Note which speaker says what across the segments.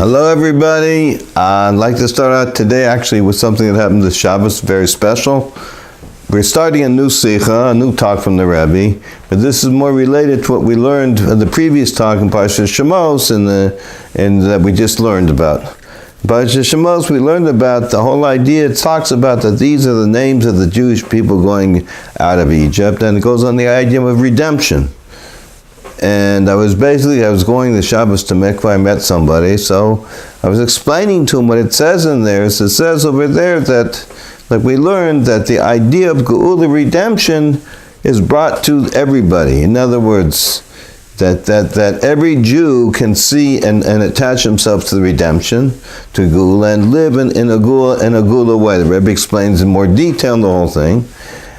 Speaker 1: Hello everybody. I'd like to start out today actually with something that happened this Shabbos, very special. We're starting a new Sikha, a new talk from the Rebbe, but this is more related to what we learned in the previous talk in Parshas of Shemos and that we just learned about. In Parshas of Shemos we learned about the whole idea. It talks about that these are the names of the Jewish people going out of Egypt, and it goes on the idea of redemption. And I was going to Shabbos to Mikvah, I met somebody, so I was explaining to him what it says in there. It says over there that, like we learned, that the idea of Geula, redemption, is brought to everybody. In other words, that every Jew can see and attach himself to the redemption, to Geula, and live in a Geula way. The Rebbe explains in more detail the whole thing.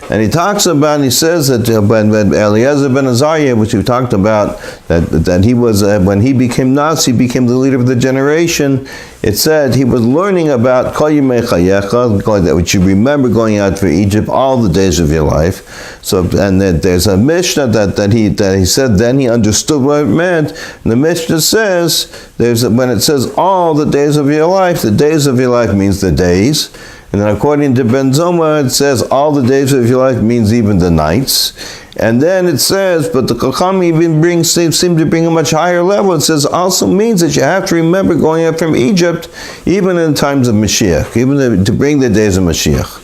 Speaker 1: And he talks about, and he says that when Eliezer ben Azariah, which we talked about, that he was, when he became Nas, he became the leader of the generation, it said he was learning about Kol Yimei Chayecha, that which you remember going out for Egypt all the days of your life. So, and there's a Mishnah that he said then he understood what it meant. And the Mishnah says, when it says all the days of your life, the days of your life means the days. And then according to Ben Zoma, it says all the days of your life means even the nights. And then it says, but the Chacham even seem to bring a much higher level. It says also means that you have to remember going up from Egypt, even in times of Mashiach, even to bring the days of Mashiach.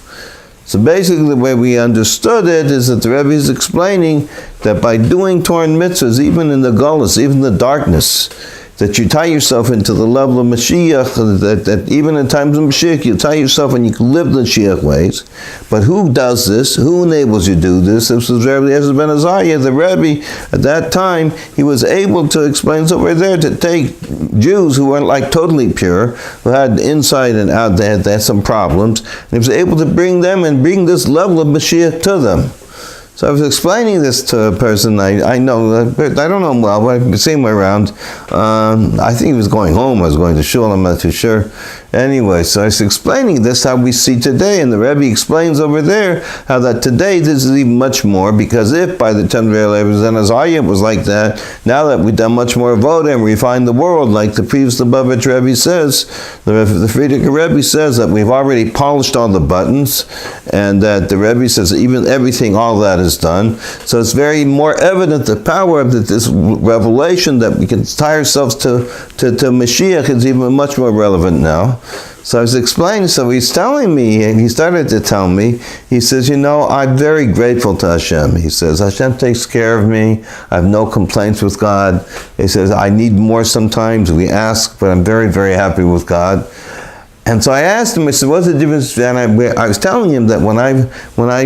Speaker 1: So basically the way we understood it is that the Rebbe is explaining that by doing Torah and mitzvahs, even in the gullus, even the darkness, that you tie yourself into the level of Mashiach, that even in times of Mashiach, you tie yourself and you can live the Mashiach ways. But who does this? Who enables you to do this? This was Rebbe Eliezer ben Azariah, the Rebbe. At that time, he was able to explain over there to take Jews who weren't like totally pure, who had inside and out, they had some problems, and he was able to bring them and bring this level of Mashiach to them. So I was explaining this to a person I know, I don't know him well, but I've seen him around. I think he was going home, I was going to shul, I'm not too sure. Anyway, so I was explaining this, how we see today, and the Rebbe explains over there how that today this is even much more, because if by the time of Azariah it was like that, now that we've done much more avoda and refined the world, like the previous Lubavitch Rebbe says, the Frierdiker Rebbe says that we've already polished all the buttons, and that the Rebbe says even everything, all that is done. So it's very more evident the power of this revelation that we can tie ourselves to Mashiach is even much more relevant now. So I was explaining, so he's telling me, and he started to tell me, he says, I'm very grateful to Hashem. He says, Hashem takes care of me. I have no complaints with God. He says, I need more sometimes. We ask, but I'm very, very happy with God. And so I asked him, I said, what's the difference? And I was telling him that when I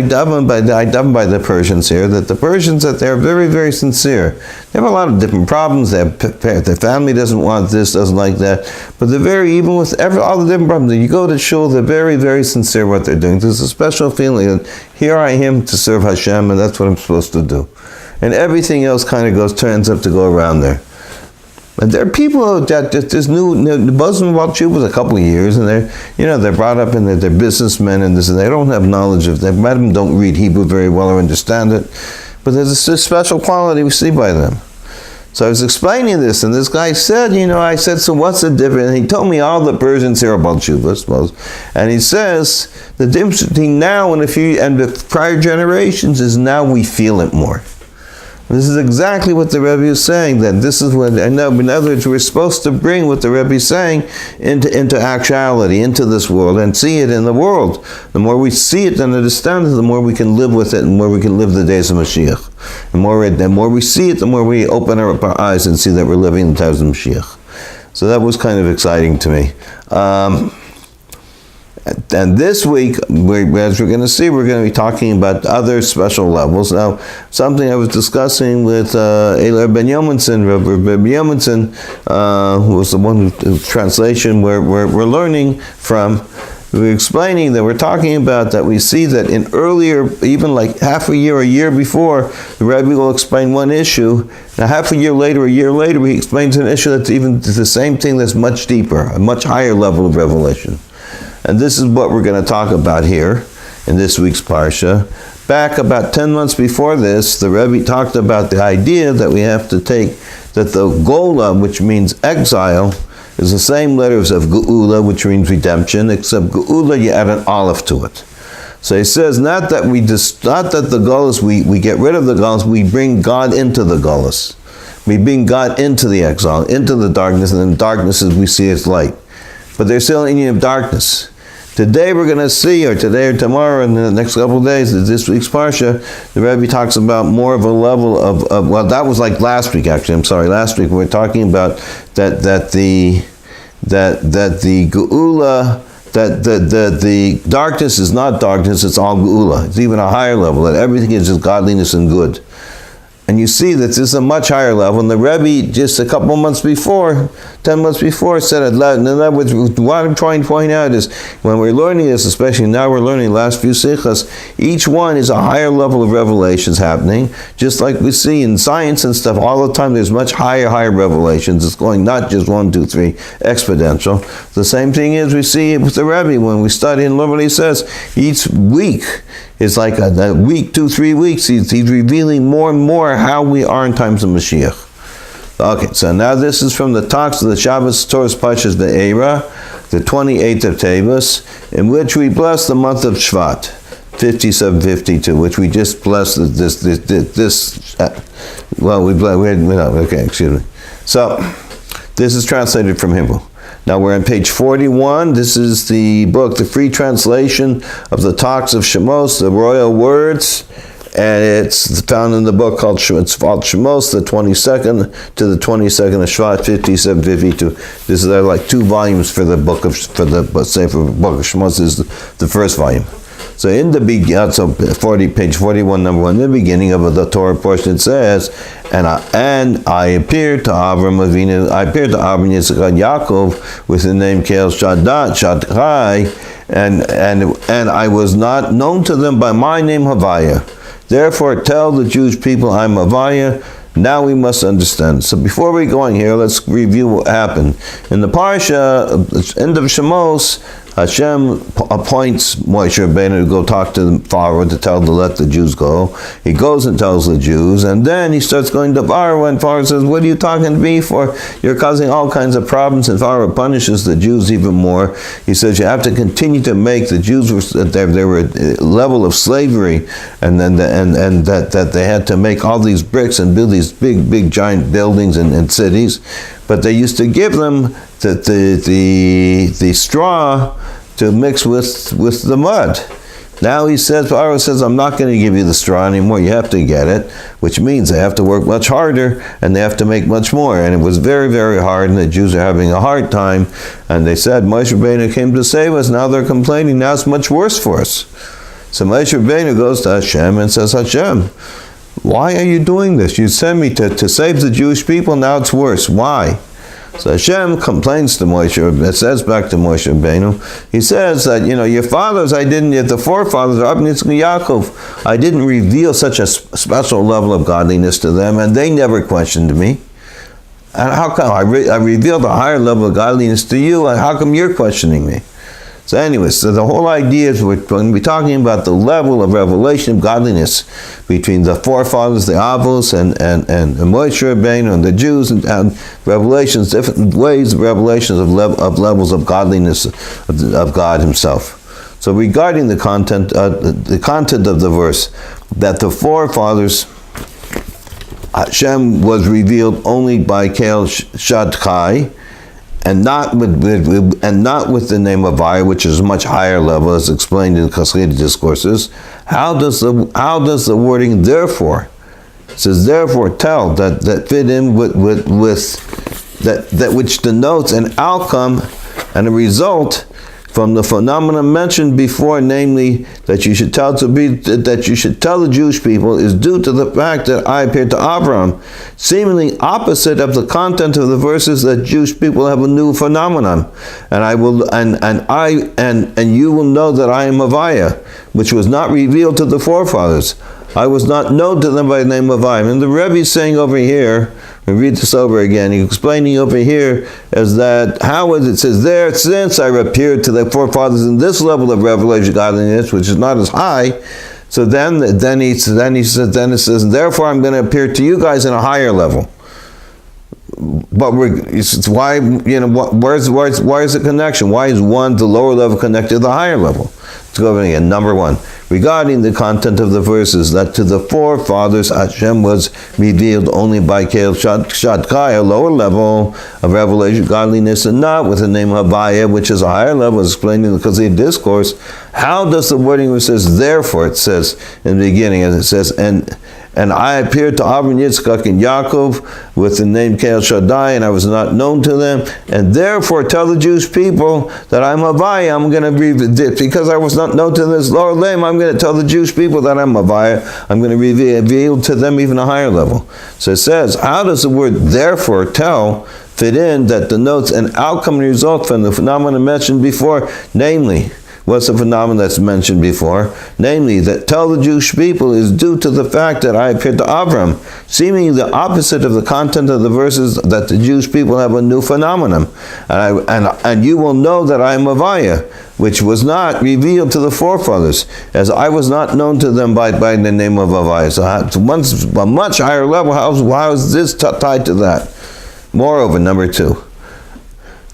Speaker 1: daven by the Persians here, that the Persians, that they're very, very sincere. They have a lot of different problems. Their family doesn't want this, doesn't like that. But they're very, even with all the different problems, you go to shul, they're very, very sincere what they're doing. There's a special feeling that here I am to serve Hashem, and that's what I'm supposed to do. And everything else kind of turns up to go around there. But there are people that this new Muslim about Jew was a couple of years, and they're brought up and they're businessmen and this, and they don't have knowledge of that. Many of them don't read Hebrew very well or understand it, but there's a special quality we see by them. So I was explaining this, and this guy said, I said, so what's the difference? And he told me all the Persians here about Jews, I suppose. And he says the difference between now and the prior generations is now we feel it more. This is exactly what the Rebbe is saying, that this is what, in other words, we're supposed to bring what the Rebbe is saying into actuality, into this world, and see it in the world. The more we see it and understand it, the more we can live with it, and the more we can live the days of Mashiach. The more we see it, the more we open up our eyes and see that we're living in the times of Mashiach. So that was kind of exciting to me. And this week, as we're going to see, we're going to be talking about other special levels. Now, something I was discussing with Rebbe Yomunson, who was the one whose translation we're learning from. We're explaining that we're talking about that we see that in earlier, even like half a year before, the Rebbe will explain one issue. Now, half a year later, he explains an issue that's even the same thing that's much deeper, a much higher level of revelation. And this is what we're going to talk about here in this week's Parsha. Back about 10 months before this, the Rebbe talked about the idea that we have to take, that the Gola, which means exile, is the same letters of Geula, which means redemption, except Geula, you add an aleph to it. So he says, not that the Gullus, we get rid of the Gullus, we bring God into the Gullus. We bring God into the exile, into the darkness, and in darkness as we see its light. But there's still an union of darkness. Today we're going to see, or today or tomorrow, in the next couple of days, this week's Parsha, the Rebbe talks about more of a level of well, that was like last week actually, I'm sorry, last week we were talking about that the Geula, that the darkness is not darkness, it's all Geula. It's even a higher level, that everything is just godliness and good. And you see that this is a much higher level. And the Rebbe, just a couple months before, 10 months before, said it. In other words, what I'm trying to point out is, when we're learning this, especially now we're learning the last few sichas, each one is a higher level of revelations happening. Just like we see in science and stuff, all the time there's much higher revelations. It's going not just 1, 2, 3, exponential. The same thing is we see with the Rebbe when we study and look what he says. Each week is like a week, 2, 3 weeks. He's revealing more and more how we are in times of Mashiach. Okay, so now this is from the talks of the Shabbos Torah's Parshas Va'eira, the 28th of Teves, in which we bless the month of Shvat, 5752, which we just blessed excuse me. So, this is translated from Hebrew. Now we're on page 41. This is the book, the free translation of the talks of Shemos, the royal words, and it's found in the book called Shemos, the 22nd to the 22nd of Shvat, 5752. This is like 2 volumes for the book of Shemos. This is the first volume. So in the beginning, page 41, number 1, in the beginning of the Torah portion, it says, and I appeared to Avram Avinu, I appeared to Avram Yitzchak and Yaakov with the name Kel Shaddai, and I was not known to them by my name Havey'eh. Therefore tell the Jewish people I'm Havey'eh. Now we must understand. So before we go on here, let's review what happened. In the Parsha, end of Shemos, Hashem appoints Moshe Rabbeinu to go talk to the Pharaoh to let the Jews go. He goes and tells the Jews, and then he starts going to Pharaoh, and Pharaoh says, what are you talking to me for? You're causing all kinds of problems, and Pharaoh punishes the Jews even more. He says you have to continue to make the Jews, they were at a level of slavery, and then that they had to make all these bricks and build these big giant buildings and cities, but they used to give them the straw to mix with the mud. Now Pharaoh says, I'm not going to give you the straw anymore, you have to get it, which means they have to work much harder, and they have to make much more. And it was very, very hard, and the Jews are having a hard time, and they said, Moshe Rabbeinu came to save us, now they're complaining, now it's much worse for us. So Moshe Rabbeinu goes to Hashem and says, Hashem, why are you doing this? You sent me to save the Jewish people, now it's worse. Why? So Hashem complains to Moshe, it says back to Moshe Rabbeinu, he says that, your fathers, the forefathers, Yaakov, I didn't reveal such a special level of godliness to them, and they never questioned me. And how come I revealed a higher level of godliness to you, and how come you're questioning me? So anyway, so the whole idea is we're going to be talking about the level of revelation of godliness between the forefathers, the Avos, and Moshe Rabbeinu, and the Jews, and revelations, different ways of revelations of levels of godliness of God Himself. So regarding the content of the verse, that the forefathers, Hashem was revealed only by Kel Shaddai, and not with the name Havey'eh, which is a much higher level, as explained in Chassidic discourses. How does the wording therefore? It says therefore tell that fit in with that which denotes an outcome and a result from the phenomenon mentioned before, namely that you should tell the Jewish people, is due to the fact that I appeared to Abraham, seemingly opposite of the content of the verses that Jewish people have a new phenomenon, and you will know that I am Havey'eh, which was not revealed to the forefathers. I was not known to them by the name of Havey'eh. And the Rebbe is saying over here, we read this over again, he's explaining over here as that, how is it says there, since I appeared to the forefathers in this level of revelation godliness, which is not as high, so then it says, therefore I'm going to appear to you guys in a higher level. but it's why, where's the connection? Why is the lower level connected to the higher level? Let's go over again. Number one, regarding the content of the verses, that to the forefathers Hashem was revealed only by Keil Shadkai, a lower level of revelation, godliness, and not with the name Havey'eh, which is a higher level, explaining because of the discourse. How does the wording where it says, therefore, it says in the beginning, as it says, and I appeared to Avram, Yitzchak, and Yaakov with the name Keil Shaddai, and I was not known to them. And therefore tell the Jewish people that I'm Havey'eh. I'm going to be, because I was not known to this lower name, I'm going to tell the Jewish people that I'm Havey'eh. I'm going to reveal to them even a higher level. So it says, how does the word therefore tell fit in that denotes an outcome and result from the phenomenon mentioned before, namely, what's the phenomenon that's mentioned before? Namely, that tell the Jewish people is due to the fact that I appeared to Avram, seemingly the opposite of the content of the verses that the Jewish people have a new phenomenon. And you will know that I am Havey'eh, which was not revealed to the forefathers, as I was not known to them by the name of Havey'eh. So a much higher level, how is this tied to that? Moreover, number two,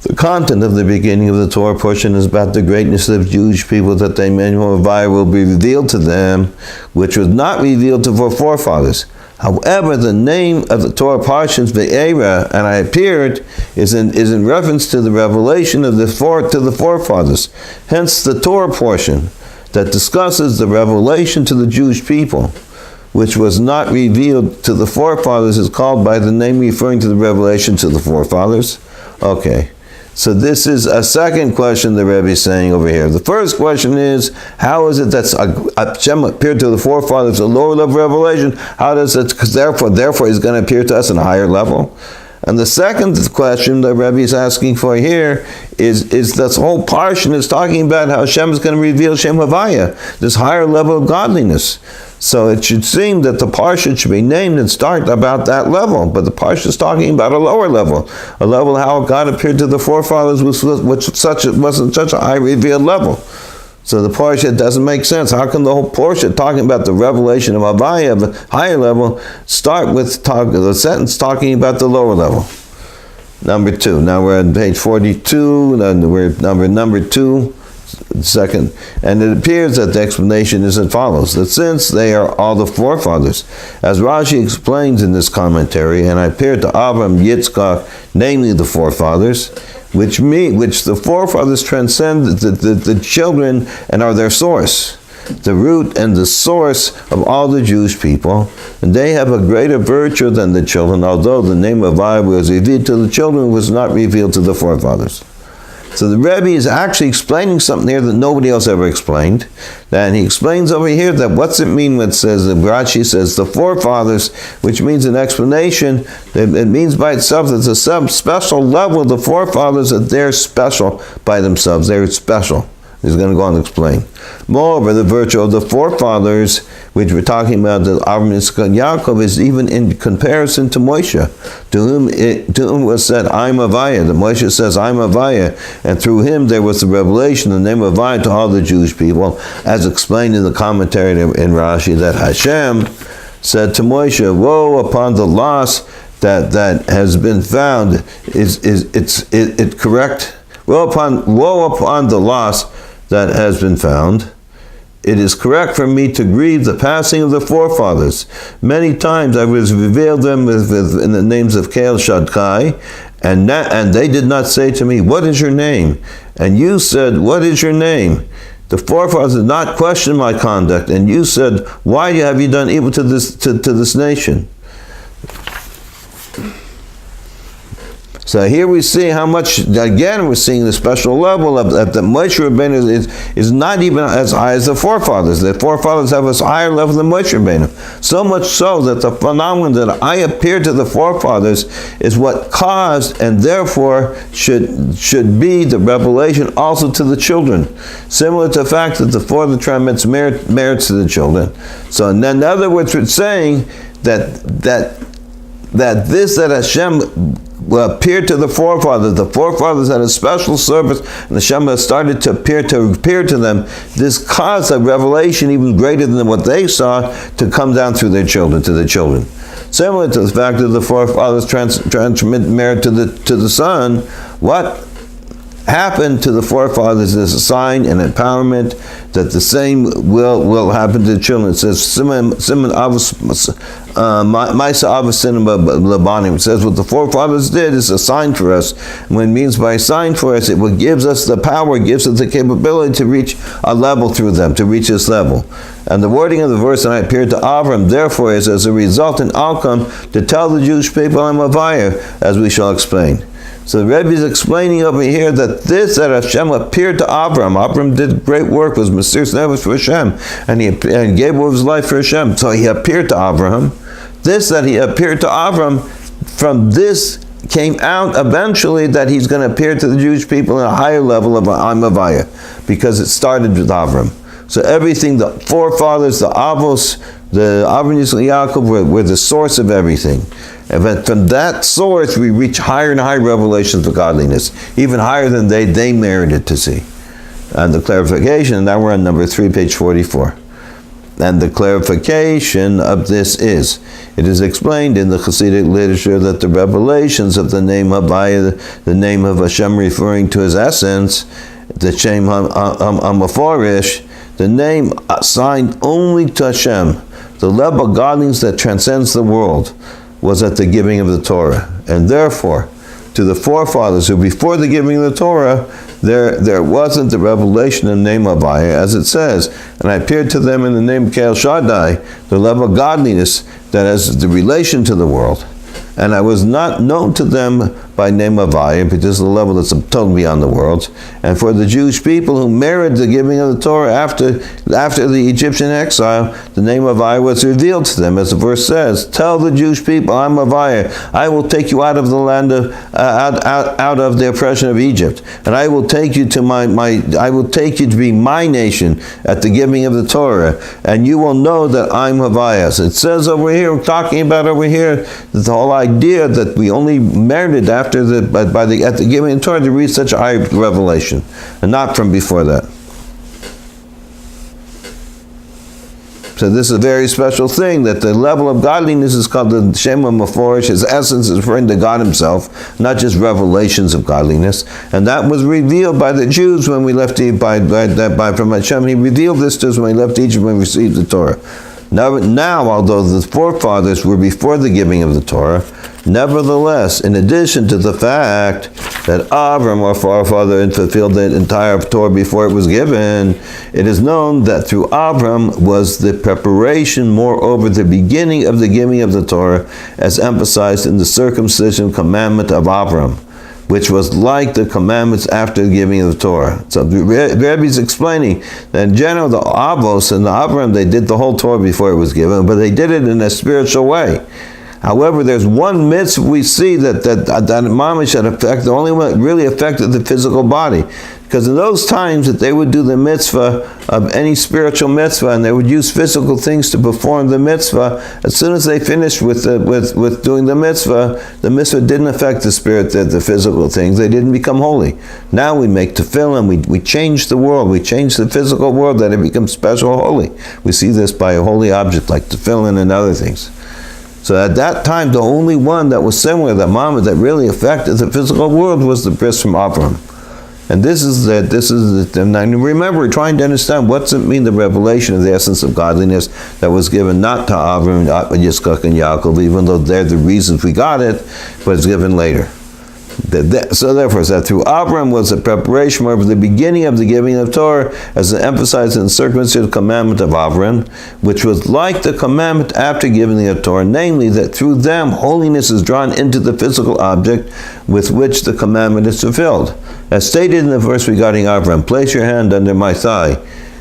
Speaker 1: the content of the beginning of the Torah portion is about the greatness of Jewish people, that the name Havey'eh will be revealed to them, which was not revealed to their forefathers. However, the name of the Torah portions, Va'eira, and I appeared, is in reference to the revelation of to the forefathers. Hence, the Torah portion that discusses the revelation to the Jewish people, which was not revealed to the forefathers, is called by the name referring to the revelation to the forefathers. Okay. So this is a second question the Rebbe is saying over here. The first question is, how is it that Hashem appeared to the forefathers a lower level revelation? How does it, because therefore he's going to appear to us in a higher level? And the second question the Rebbe is asking for here is this whole Parsha is talking about how Hashem is going to reveal Shem Havey'eh, this higher level of godliness. So it should seem that the Parsha should be named and start about that level. But the Parsha is talking about a lower level, a level how God appeared to the forefathers, which wasn't such a high revealed level. So the Parsha doesn't make sense. How can the whole Parsha talking about the revelation of Havey'eh, of a higher level, start with the sentence talking about the lower level? Number two. Now we're on page 42, and we're number two. Second, and it appears that the explanation is as follows: that since they are all the forefathers, as Rashi explains in this commentary, and I appeared to Avram, Yitzchak, namely the forefathers, which the forefathers transcend the children and are their source, the root and the source of all the Jewish people, and they have a greater virtue than the children, although the name of Havey'eh was revealed to the children, was not revealed to the forefathers. So the Rebbe is actually explaining something here that nobody else ever explained. And he explains over here that what's it mean when it says, Rashi says, the forefathers, which means an explanation, it means by itself that it's a special level of the forefathers, that they're special by themselves. They're special. He's going to go on and explain. Moreover, the virtue of the forefathers, which we're talking about, that Avram, Yitzchak, and Yaakov, is even in comparison to Moshe, to whom was said, I'm Havey'eh. The Moshe says, I'm Havey'eh, and through him there was the revelation, the name of Havey'eh, to all the Jewish people, as explained in the commentary in Rashi, that Hashem said to Moshe, woe upon the loss that has been found. It correct? Woe upon the loss that has been found. It is correct for me to grieve the passing of the forefathers. Many times I was revealed them in the names of Keil Shadkai, and they did not say to me, what is your name? And you said, what is your name? The forefathers did not question my conduct, and you said, why have you done evil to this nation? So here we see how much, again, we're seeing the special level of that Moshe Rabbeinu is not even as high as the forefathers. The forefathers have a higher level than Moshe Rabbeinu. So much so that the phenomenon that I appeared to the forefathers is what caused, and therefore should be the revelation also to the children. Similar to the fact that the father transmits merits to the children. So in other words, it's saying that that Hashem appeared to the forefathers. The forefathers had a special service, and Hashem has started to appear to them. This caused a revelation even greater than what they saw to come down through their children, to their children. Similar to the fact that the forefathers transmit merit to the son, what happened to the forefathers is a sign and empowerment that the same will happen to the children. It says, Maisa Avasinim Labanim. It says what the forefathers did is a sign for us. And when it means by a sign for us, it gives us the power, gives us the capability to reach a level through them, to reach this level. And the wording of the verse, and I appeared to Avram, therefore, is as a resultant outcome to tell the Jewish people Name Havey'eh, as we shall explain. So the Rebbe is explaining over here that that Hashem appeared to Avram. Avram did great work, was Mesiras Nefesh for Hashem, and he gave over his life for Hashem. So he appeared to Avram. That he appeared to Avram, from this came out eventually that he's going to appear to the Jewish people in a higher level of Name Havey'eh, because it started with Avram. So everything, the forefathers, the Avos, the Avram Yisrael Yaakov were the source of everything. And from that source, we reach higher and higher revelations of godliness, even higher than they merited to see. And the clarification, and now we're on number 3, page 44. And the clarification of this is, it is explained in the Hasidic literature that the revelations of the name Havey'eh, the name of Hashem referring to his essence, the Shem HaMeforish, the name assigned only to Hashem, the level of godliness that transcends the world, was at the giving of the Torah. And therefore, to the forefathers who before the giving of the Torah, there wasn't the revelation of Name Havey'eh, as it says, and I appeared to them in the name of Kael Shaddai, the level of godliness that has the relation to the world. And I was not known to them by Name Havey'eh, because this is a level that's totally beyond the world. And for the Jewish people who merited the giving of the Torah after the Egyptian exile, the Name Havey'eh was revealed to them, as the verse says, tell the Jewish people, I'm Havey'eh, I will take you out of the land of out of the oppression of Egypt, and I will take you to I will take you to be my nation at the giving of the Torah, and you will know that I'm Havey'eh. So it says over here, we're talking about over here, that the whole idea that we only merited at the giving of the Torah to reach such a high revelation, and not from before that. So this is a very special thing, that the level of godliness is called the Shem HaMeforish. His essence is referring to God himself, not just revelations of godliness. And that was revealed by the Jews when we left from Hashem. He revealed this to us when we left Egypt, when we received the Torah. Now, although the forefathers were before the giving of the Torah, nevertheless, in addition to the fact that Avram, our forefather, fulfilled the entire Torah before it was given, it is known that through Avram was the preparation, moreover, the beginning of the giving of the Torah, as emphasized in the circumcision commandment of Avram, which was like the commandments after the giving of the Torah. So the Rebbe is explaining that in general, the Avos and the Avram, they did the whole Torah before it was given, but they did it in a spiritual way. However, there's one mitzvah we see that mamish had affected, the only one that really affected the physical body. Because in those times that they would do the mitzvah of any spiritual mitzvah, and they would use physical things to perform the mitzvah, as soon as they finished with doing the mitzvah didn't affect the spirit, the physical things. They didn't become holy. Now we make tefillin, we change the world, we change the physical world, that it becomes special holy. We see this by a holy object like tefillin and other things. So at that time, the only one that was similar, that really affected the physical world, was the bris from Avram. And and remember, we're trying to understand what's it mean, the revelation of the essence of godliness that was given not to Avram, Yitzchak, and Yaakov, even though they're the reasons we got it, but it's given later. So therefore, that through Avram was a preparation for the beginning of the giving of Torah, as emphasized in the circumcision commandment of Avram, which was like the commandment after giving the Torah, namely that through them holiness is drawn into the physical object with which the commandment is fulfilled. As stated in the verse regarding Avram, place your hand under my thigh,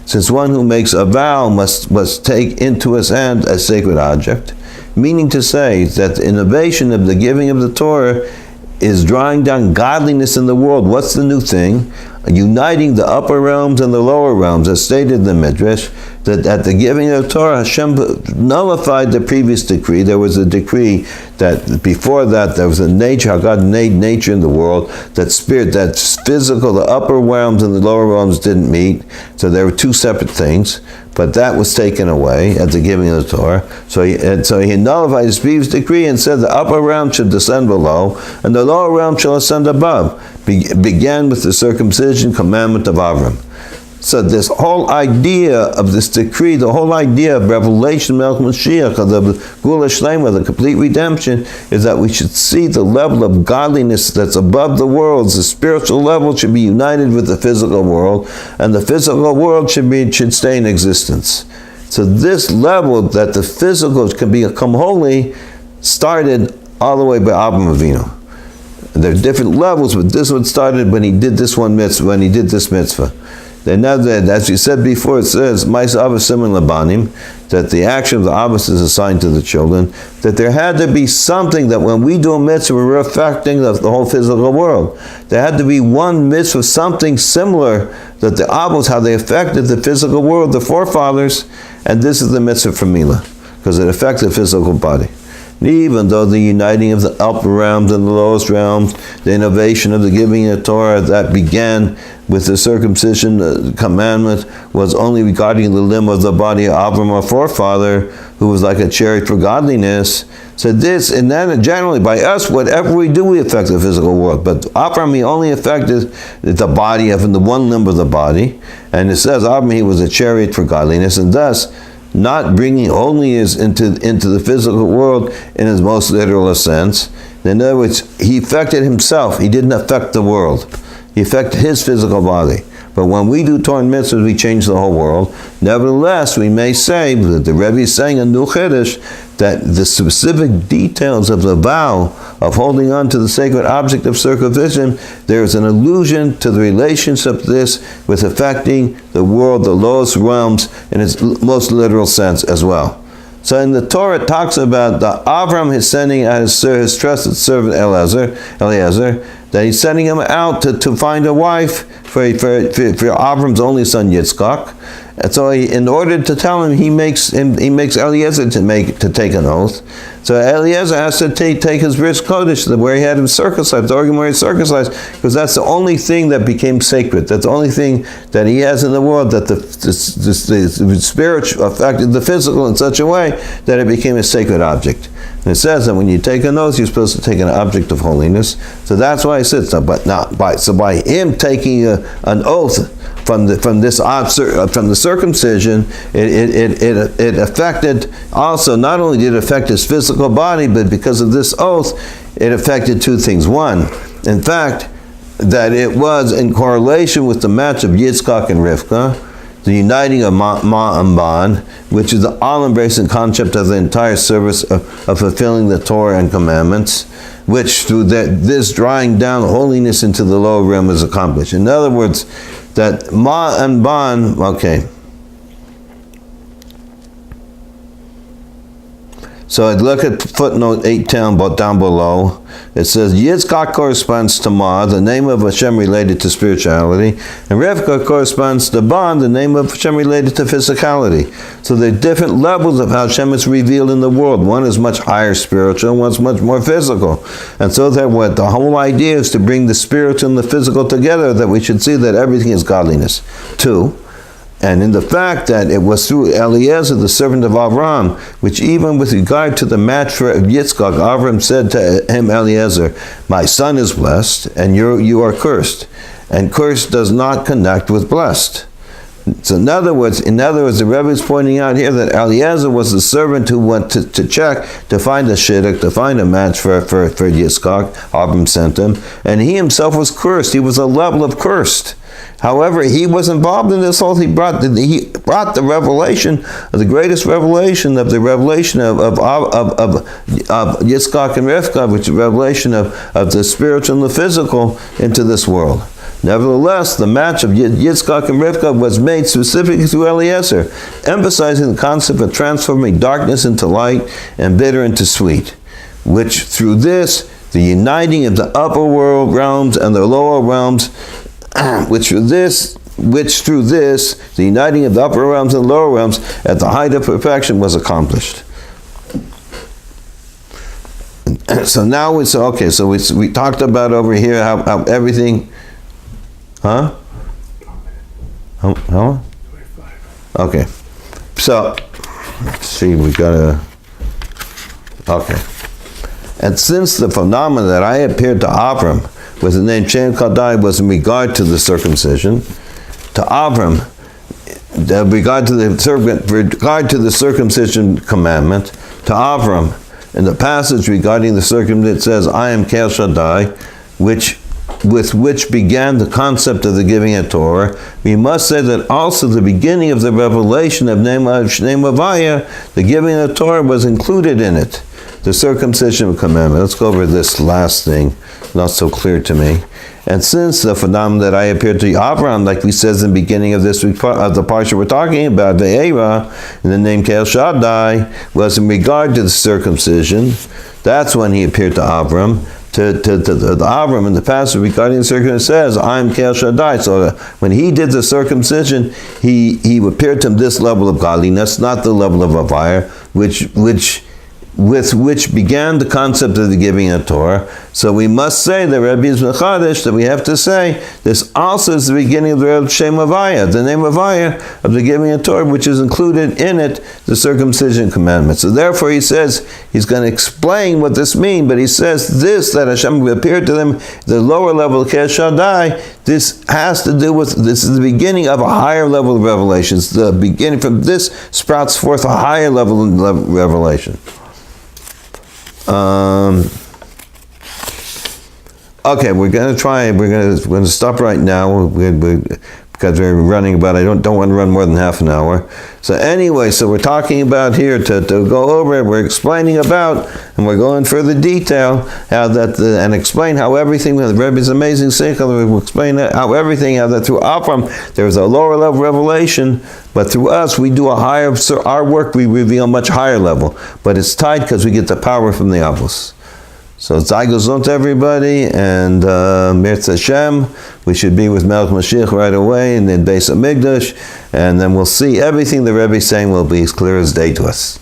Speaker 1: since one who makes a vow must take into his hand a sacred object, meaning to say that the innovation of the giving of the Torah is drawing down godliness in the world. What's the new thing? Uniting the upper realms and the lower realms, as stated in the Midrash, that at the giving of Torah, Hashem nullified the previous decree. There was a decree that before that there was a nature, how God made nature in the world, that spirit, that physical, the upper realms and the lower realms didn't meet. So there were two separate things. But that was taken away at the giving of the Torah. So he nullified his previous decree and said the upper realm should descend below, and the lower realm shall ascend above. Began with the circumcision commandment of Avram. So this whole idea of this decree, the whole idea of revelation, Malchus, Moshiach, of the Gula Shlema, the complete redemption, is that we should see the level of godliness that's above the worlds. The spiritual level should be united with the physical world, and the physical world should stay in existence. So this level that the physical can become holy started all the way by Avraham Avinu. There are different levels, but this one started when he did this one mitzvah, when he did this mitzvah. Then, as we said before, it says, Mais Avos Siman Labanim, that the action of the Avos is assigned to the children, that there had to be something that when we do a mitzvah, we're affecting the whole physical world. There had to be one mitzvah, something similar, that the Avos, how they affected the physical world, the forefathers, and this is the mitzvah for Milah, because it affects the physical body. Even though the uniting of the upper realms and the lowest realms, the innovation of the giving of Torah that began with the circumcision commandment was only regarding the limb of the body of Avram, our forefather, who was like a chariot for godliness. So this, and then generally by us, whatever we do, we affect the physical world. But Avram, he only affected the body, having the one limb of the body. And it says, Avram, he was a chariot for godliness, and thus, not bringing holiness into the physical world in its most literal sense. In other words, he affected himself. He didn't affect the world. He affected his physical body. But when we do Torah and mitzvahs, we change the whole world. Nevertheless, we may say that the Rebbe is saying a new chiddush, that the specific details of the vow of holding on to the sacred object of circumcision, there is an allusion to the relationship of this with affecting the world, the lowest realms, in its most literal sense as well. So in the Torah, it talks about the Avram is sending out his trusted servant Eliezer, that he's sending him out to find a wife for Avram's only son Yitzchak. And so in order to tell him, he makes Eliezer to take an oath. So Eliezer has to take his bris kodesh, where he had him circumcised, the organ where he circumcised, because that's the only thing that became sacred. That's the only thing that he has in the world, that the spiritual affected the physical in such a way that it became a sacred object. And it says that when you take an oath, you're supposed to take an object of holiness. So that's why it says, by him taking an oath from the circumcision, it affected also, not only did it affect his physical body, but because of this oath, it affected two things. One, in fact, that it was in correlation with the match of Yitzchak and Rivka, the uniting of Ma and Ban, which is the all-embracing concept of the entire service of fulfilling the Torah and commandments, which through this drawing down holiness into the lower realm is accomplished. In other words, that Ma and Ban, okay. So I'd look at footnote 8 down below. It says, Yitzchak corresponds to Ma, the name of Hashem related to spirituality, and Rivka corresponds to Ban, the name of Hashem related to physicality. So there are different levels of how Hashem is revealed in the world. One is much higher spiritual, and one's much more physical. And so the whole idea is to bring the spiritual and the physical together, that we should see that everything is godliness. 2, and in the fact that it was through Eliezer, the servant of Avram, which even with regard to the match for Yitzchak, Avram said to him, Eliezer, my son is blessed, and you are cursed. And cursed does not connect with blessed. So in other words, the Rebbe is pointing out here that Eliezer was the servant who went to check, to find a shidduch, to find a match for Yitzchak. Avram sent him. And he himself was cursed. He was a level of cursed. However, he was involved in this whole. He brought the revelation, the greatest revelation of the revelation of Yitzchak and Rivka, which is the revelation of the spiritual and the physical into this world. Nevertheless, the match of Yitzchak and Rivka was made specifically through Eliezer, emphasizing the concept of transforming darkness into light and bitter into sweet, which through this, the uniting of the upper world realms and the lower realms, which through this, which through this, the uniting of the upper realms and lower realms at the height of perfection was accomplished. So now we saw, okay, so we talked about over here how everything, huh? How? 25. Okay. So, let's see, we gotta, okay. And since the phenomena that I appeared to Avram with the name Shem Kadai was in regard to the circumcision, to Avram, in regard to the circumcision commandment, to Avram, in the passage regarding the circumcision, it says, I am Kel Shaddai, with which began the concept of the giving of Torah. We must say that also the beginning of the revelation of Name Havey'eh, the giving of Torah was included in it, the circumcision commandment. Let's go over this last thing, not so clear to me. And since the phenomenon that I appeared to Abraham, like we says in the beginning of this week of the Parsha we're talking about, Va'eira, in the name Kel Shaddai, was in regard to the circumcision, that's when he appeared to Abraham. To Avram in the passage regarding the circumcision says, I'm Kel Shaddai. So when he did the circumcision, he appeared to him this level of godliness, not the level of Havey'eh, with which began the concept of the giving of Torah. So we must say, the Rebbe is Mechadish, that we have to say, this also is the beginning of the Shem Havey'eh, the name Havey'eh of the giving of Torah, which is included in it, the circumcision commandment. So therefore he says, he's going to explain what this means, but he says this, that Hashem appeared to them, the lower level of Kel Shaddai, this has to do with, this is the beginning of a higher level of revelation. It's the beginning, from this sprouts forth a higher level of revelation. Okay, we're going to stop right now because we're running about, I don't want to run more than half an hour. So anyway, so we're talking about here to go over it, we're explaining about, and we're going further detail, how that, and explain how everything, the Rebbe's amazing cycle, we'll explain how everything, how that through Avram, there's a lower level revelation, but through us, we do a higher, so our work, we reveal a much higher level, but it's tied because we get the power from the Avos. So Zaygus to everybody, and Mirz Hashem, we should be with Malchus right away, and then Beis HaMikdash, and then we'll see everything the Rebbe is saying will be as clear as day to us.